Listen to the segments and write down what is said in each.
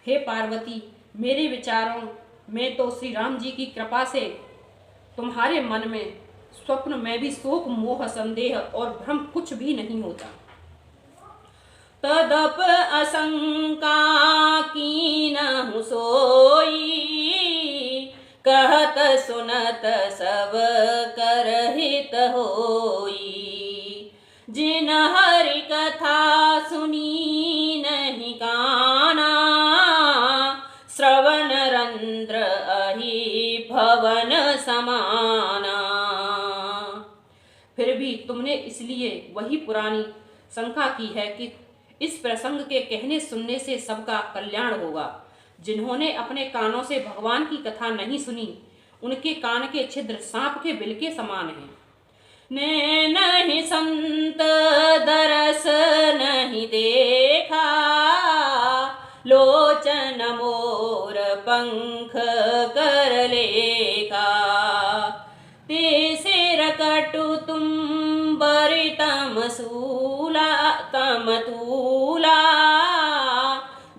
हे पार्वती, मेरे विचारों में तो श्री राम जी की कृपा से तुम्हारे मन में स्वप्न में भी शोक मोह संदेह और भ्रम कुछ भी नहीं होता। तदप आशंका कीनहु सोई, कहत सुनत सब करहित होई। जिन हरि कथा सुनी नहीं काना, श्रवण रंध्र अहि भवन समाना। फिर भी तुमने इसलिए वही पुरानी शंका की है कि इस प्रसंग के कहने सुनने से सबका कल्याण होगा। जिन्होंने अपने कानों से भगवान की कथा नहीं सुनी, उनके कान के छिद्र सांप के बिल के समान हैं। ने नहीं संत दरस नहीं देखा, लोचन मोर पंख कर लेखा। ते सिर कटु तुम बरि तम सूला तम तूला,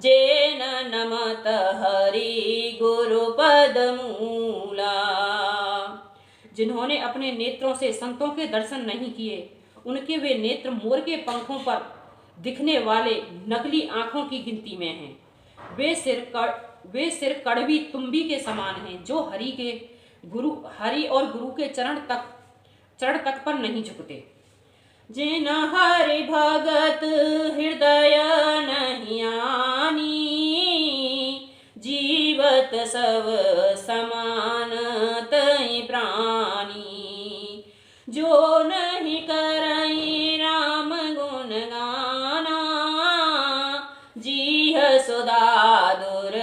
जेन नमत हरि गुरु पद मूला। जिन्होंने अपने नेत्रों से संतों के दर्शन नहीं किए, उनके वे नेत्र मोर के पंखों पर दिखने वाले नकली आंखों की गिनती में हैं। वे सिर कड़वी तुम्बी के समान हैं, जो हरि और गुरु के चरण तक पर नहीं झुकते। जिन हरि भगत हृदय नहीं आनी, जीवत सब समान तई प्राणी। जो नहीं करई राम गुण गाना, जीह सुदादुर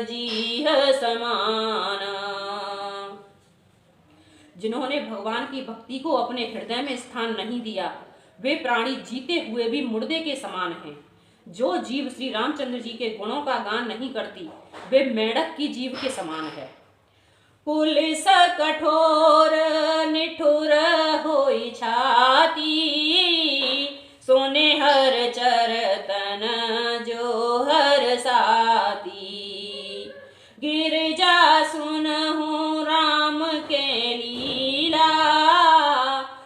जीह समाना। जिन्होंने भगवान की भक्ति को अपने हृदय में स्थान नहीं दिया, वे प्राणी जीते हुए भी मुर्दे के समान हैं। जो जीव श्री रामचंद्र जी के गुणों का गान नहीं करती, वे मेंढक की जीव के समान है। पुलिस कठोर निठुर होई छाती, सोने हर चरतन जो हर साती। गिरजा सुनहु राम के लीला,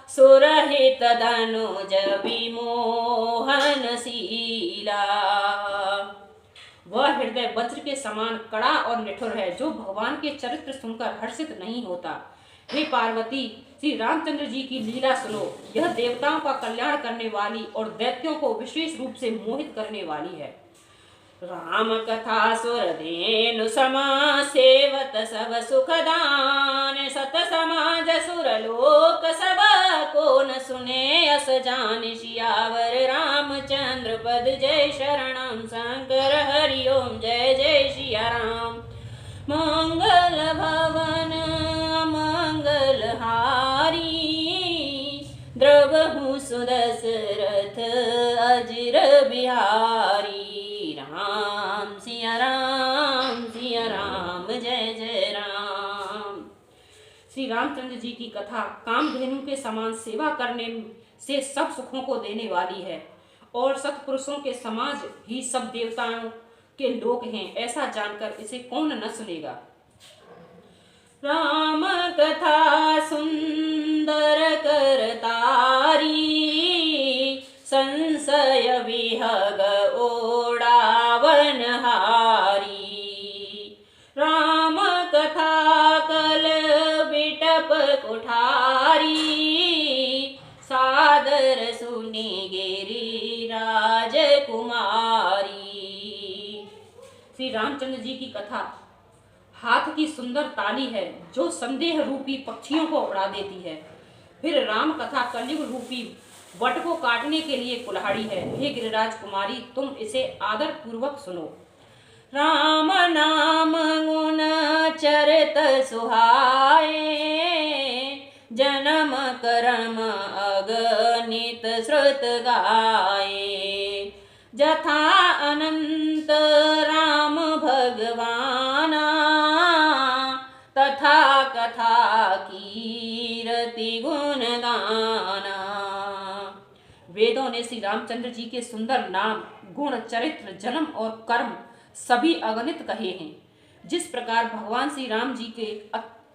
सुरहित धनुज विमोहन शीला। वह हृदय वज्र के समान कड़ा और निठुर है, जो भगवान के चरित्र सुनकर हर्षित नहीं होता। हे पार्वती, श्री रामचंद्र जी की लीला सुनो। यह देवताओं का कल्याण करने वाली और दैत्यों को विशेष रूप से मोहित करने वाली है। राम कथा सुर धेनु समा, सेवत सब सुखदान। सत समाज सुर लोक सब, को न सुने अस जान। सियावर रामचंद्र पद, जय शरणम शंकर हरि ओम। जय जय सिया राम। मंगल भवन मंगल हारी, द्रवहु सुदशरथ अजिर बिहारी। राम सिया राम जय जय राम। श्री रामचंद्र जी की कथा कामधेनु के समान सेवा करने से सब सुखों को देने वाली है, और सत्पुरुषों के समाज ही सब देवताओं के लोक हैं, ऐसा जानकर इसे कौन न सुनेगा। राम कथा सुंदर करतारी, संशय विहग ओढ़ावन हारी। राम कथा कल बिटप कुठारी, सादर सुनी गिरी राजकुमारी। श्री रामचंद्र जी की कथा हाथ की सुंदर ताली है, जो संदेह रूपी पक्षियों को उड़ा देती है। फिर राम कथा कलयुग रूपी वट को काटने के लिए कुल्हाड़ी है। हे गिरिराज कुमारी, तुम इसे आदर पूर्वक सुनो। राम नाम गुण चरित सुहाए, जन्म कर्म अगणित श्रुत गाए। जथा अनंत राम भगवाना, तथा कथा कीरति गुण गाना। वेदों ने श्री रामचंद्र जी के सुंदर नाम, गुण, चरित्र, जन्म और कर्म सभी अगणित कहे हैं। जिस प्रकार भगवान श्री राम जी के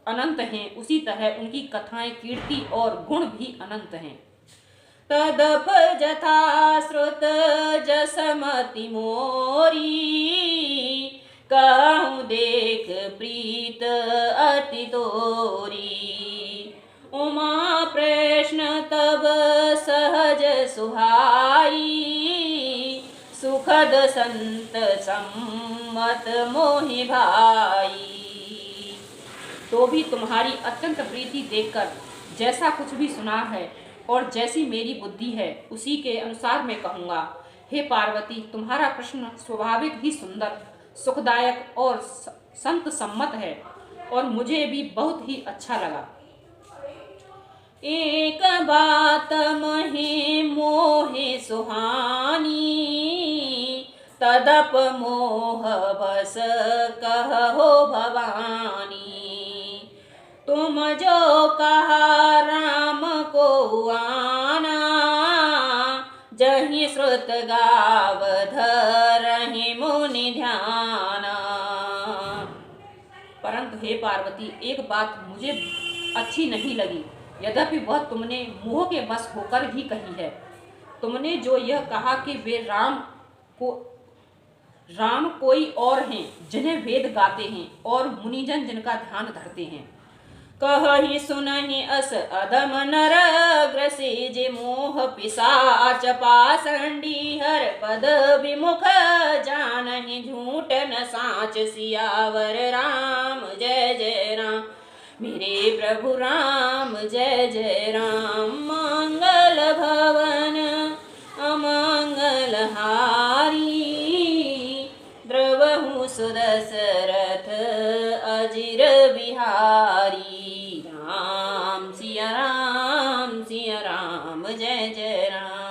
अनंत हैं, उसी तरह उनकी कथाएं, कीर्ति और गुण भी अनंत हैं। तदप जथा श्रुत जसमति मोरी, कहूँ देख प्रीत अति तोरी। उमा प्रश्न तब सहज सुहाई, सुखद संत सम्मत मोहि भाई। तो भी तुम्हारी अत्यंत प्रीति देखकर जैसा कुछ भी सुना है और जैसी मेरी बुद्धि है, उसी के अनुसार मैं कहूँगा। हे पार्वती, तुम्हारा प्रश्न स्वाभाविक ही सुंदर, सुखदायक और संत सम्मत है और मुझे भी बहुत ही अच्छा लगा। एक बात महे मोहे सुहानी, तदप मोह बस कहो भवानी। तुम जो कहा राम को आना, जहीं श्रुत गाव धरहि मुनि ध्याना। परंतु हे पार्वती, एक बात मुझे अच्छी नहीं लगी, यद्यपि वह तुमने मोह के वश होकर ही कही है। तुमने जो यह कहा कि वे राम कोई और हैं जिन्हें वेद गाते हैं और मुनिजन जिनका ध्यान धरते हैं। कहि सुनहि अस अधम नर ग्रसे, जे मोह पिशाच पाषंडी हर पद विमुख, जानहि झूठ न साच सियावर राम जय जय राम। मेरे प्रभु राम जय जय राम। मंगल भवन अमंगल हारी, द्रवहु सुदशरथ अजिर बिहारी। राम सिया राम जय जय राम।